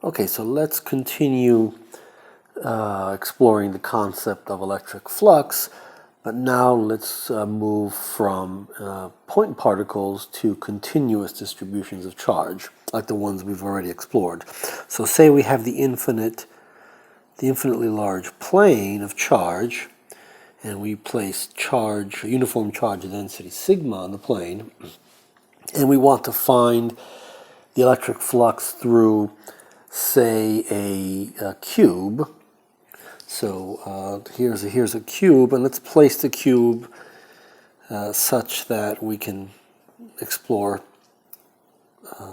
Okay, so let's continue exploring the concept of electric flux, but now let's move from point particles to continuous distributions of charge, like the ones we've already explored. So say we have the infinitely large plane of charge, and we place charge, uniform charge density sigma on the plane, and we want to find the electric flux through, say, a cube. So here's a cube, and let's place the cube such that we can explore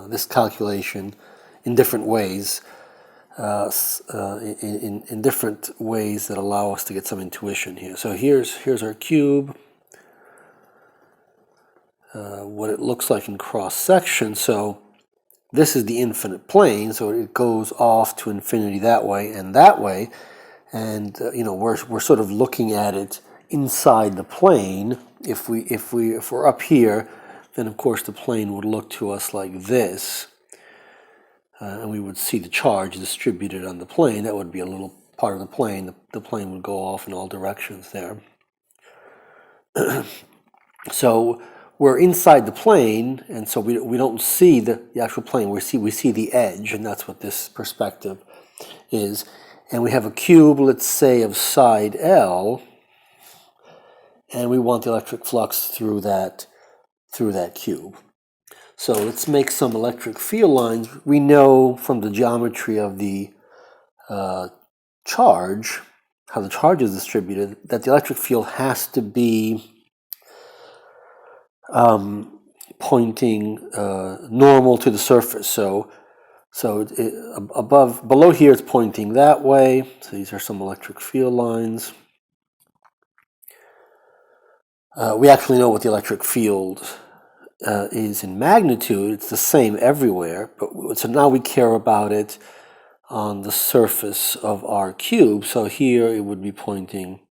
this calculation in different ways, in different ways that allow us to get some intuition here. So here's our cube, what it looks like in cross section. So this is the infinite plane, so it goes off to infinity that way and that way. And we're sort of looking at it inside the plane. If we're up here, then of course the plane would look to us like this, and we would see the charge distributed on the plane. That would be a little part of the plane. The plane would go off in all directions there. So we're inside the plane, and so we don't see the actual plane. We see the edge, and that's what this perspective is. And we have a cube, let's say, of side L, and we want the electric flux through that cube. So let's make some electric field lines. We know from the geometry of the charge, how the charge is distributed, that the electric field has to be pointing normal to the surface. So below here it's pointing that way. So these are some electric field lines. We actually know what the electric field is in magnitude. It's the same everywhere. But so now we care about it on the surface of our cube. So here it would be pointing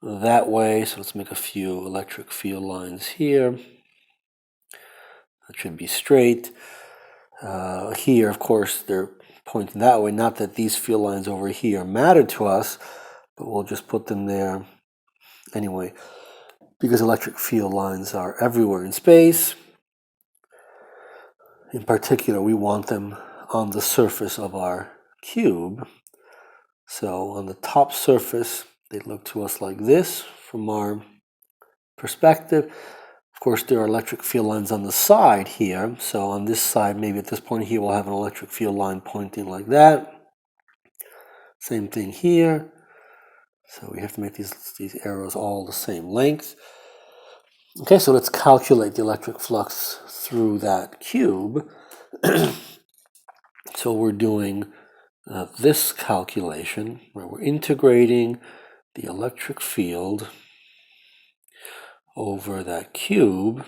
that way. So let's make a few electric field lines here. That should be straight. Here, of course, they're pointing that way. Not that these field lines over here matter to us, but we'll just put them there anyway, because electric field lines are everywhere in space. In particular, we want them on the surface of our cube. So on the top surface, they look to us like this from our perspective. Of course, there are electric field lines on the side here. So on this side, maybe at this point here, we'll have an electric field line pointing like that. Same thing here. So we have to make these arrows all the same length. Okay, so let's calculate the electric flux through that cube. So we're doing this calculation where we're integrating the electric field over that cube.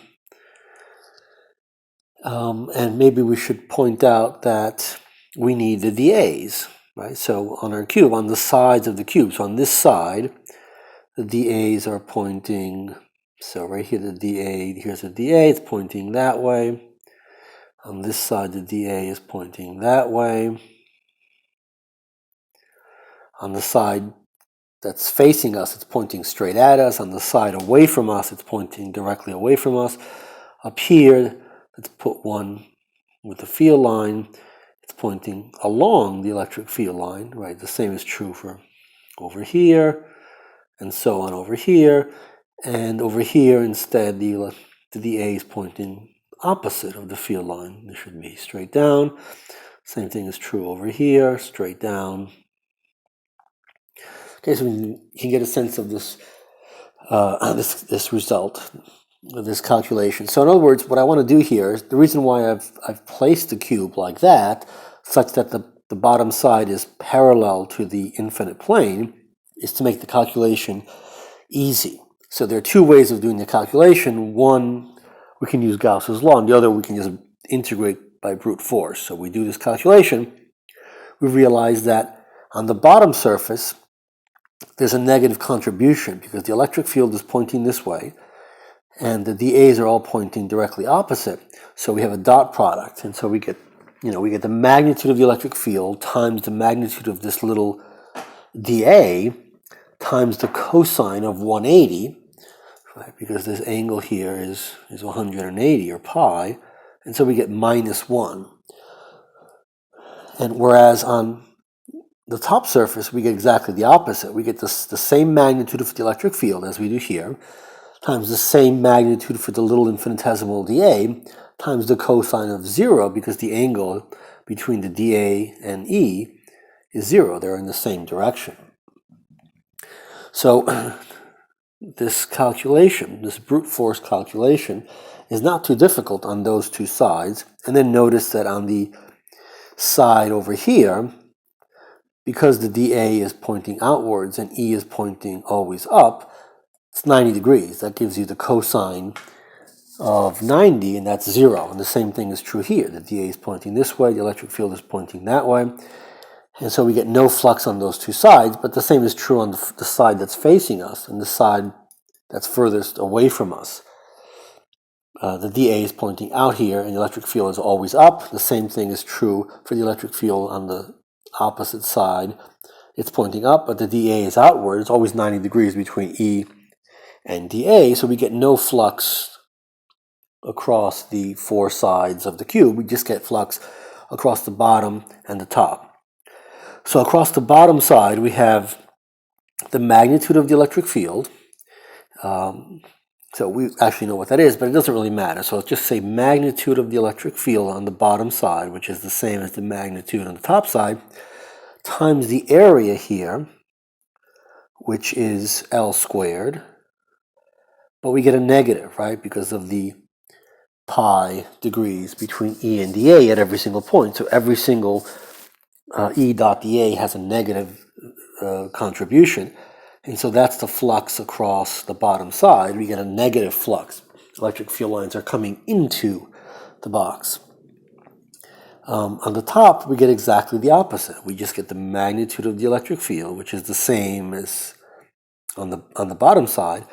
And maybe we should point out that we need the dAs, right? So on our cube, on the sides of the cube, so on this side, the dAs are pointing, so right here the dA, here's the dA, it's pointing that way. On this side, the dA is pointing that way. On the side that's facing us, it's pointing straight at us. On the side away from us, it's pointing directly away from us. Up here, let's put one with the field line. It's pointing along the electric field line, right? The same is true for over here, and so on over here. And over here, instead, the dA is pointing opposite of the field line. This should be straight down. Same thing is true over here, straight down. Okay, so we can get a sense of this this result, this calculation. So in other words, what I want to do here is the reason why I've placed the cube like that, such that the bottom side is parallel to the infinite plane, is to make the calculation easy. So there are two ways of doing the calculation. One, we can use Gauss's law, and the other we can just integrate by brute force. So we do this calculation, we realize that on the bottom surface, there's a negative contribution because the electric field is pointing this way and the dAs are all pointing directly opposite. So we have a dot product, and so we get we get the magnitude of the electric field times the magnitude of this little dA times the cosine of 180, right? Because this angle here is 180 or pi, and so we get -1. And whereas on the top surface we get exactly the opposite. We get the same magnitude for the electric field as we do here, times the same magnitude for the little infinitesimal dA, times the cosine of 0, because the angle between the dA and E is 0. They're in the same direction. So this calculation, this brute force calculation, is not too difficult on those two sides. And then notice that on the side over here, because the dA is pointing outwards and E is pointing always up, it's 90 degrees. That gives you the cosine of 90, and that's 0. And the same thing is true here. The dA is pointing this way, the electric field is pointing that way. And so we get no flux on those two sides, but the same is true on the side that's facing us and the side that's furthest away from us. The dA is pointing out here, and the electric field is always up. The same thing is true for the electric field on the opposite side. It's pointing up, but the dA is outward. It's always 90 degrees between E and dA, so we get no flux across the four sides of the cube. We just get flux across the bottom and the top. So across the bottom side, we have the magnitude of the electric field. So we actually know what that is, but it doesn't really matter. So let's just say magnitude of the electric field on the bottom side, which is the same as the magnitude on the top side, times the area here, which is L squared. But we get a negative, right, because of the pi degrees between E and dA at every single point. So every single E dot dA has a negative contribution. And so that's the flux across the bottom side. We get a negative flux. Electric field lines are coming into the box. On the top, we get exactly the opposite. We just get the magnitude of the electric field, which is the same as on the bottom side,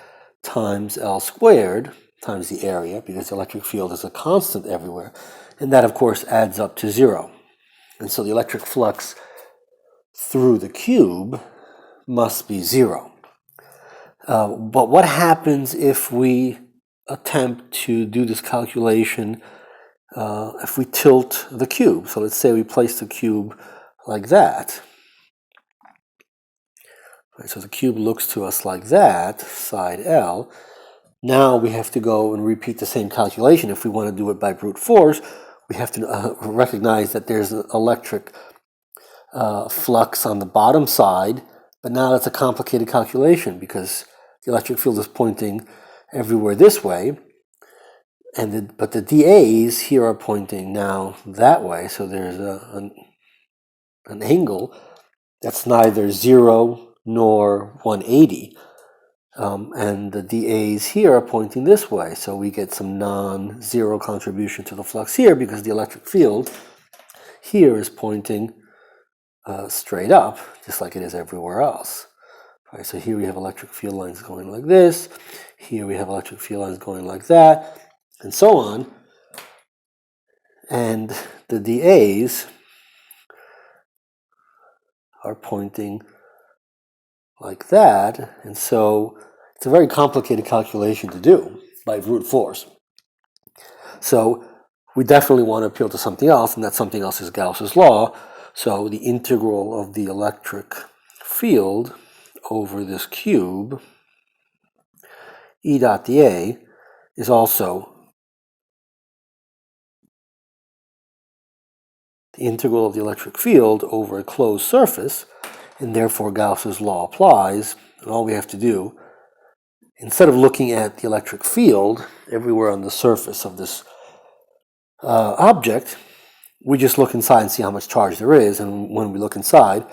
times L squared times the area, because the electric field is a constant everywhere. And that, of course, adds up to 0. And so the electric flux through the cube must be 0. But what happens if we attempt to do this calculation if we tilt the cube? So let's say we place the cube like that. Right, so the cube looks to us like that, side L. Now we have to go and repeat the same calculation. If we want to do it by brute force, we have to recognize that there's an electric flux on the bottom side, but now that's a complicated calculation because the electric field is pointing everywhere this way, but the dAs here are pointing now that way, so there's an angle that's neither 0 nor 180. And the dAs here are pointing this way, so we get some non-zero contribution to the flux here because the electric field here is pointing straight up, just like it is everywhere else. Right, so here we have electric field lines going like this, here we have electric field lines going like that, and so on. And the dAs are pointing like that, and so it's a very complicated calculation to do by brute force. So we definitely want to appeal to something else, and that something else is Gauss's law. So the integral of the electric field over this cube, E dot dA, is also the integral of the electric field over a closed surface, and therefore Gauss's law applies. And all we have to do, instead of looking at the electric field everywhere on the surface of this object, we just look inside and see how much charge there is. And when we look inside,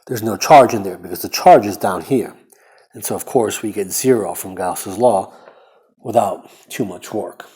there's no charge in there because the charge is down here. And so, of course, we get 0 from Gauss's law without too much work.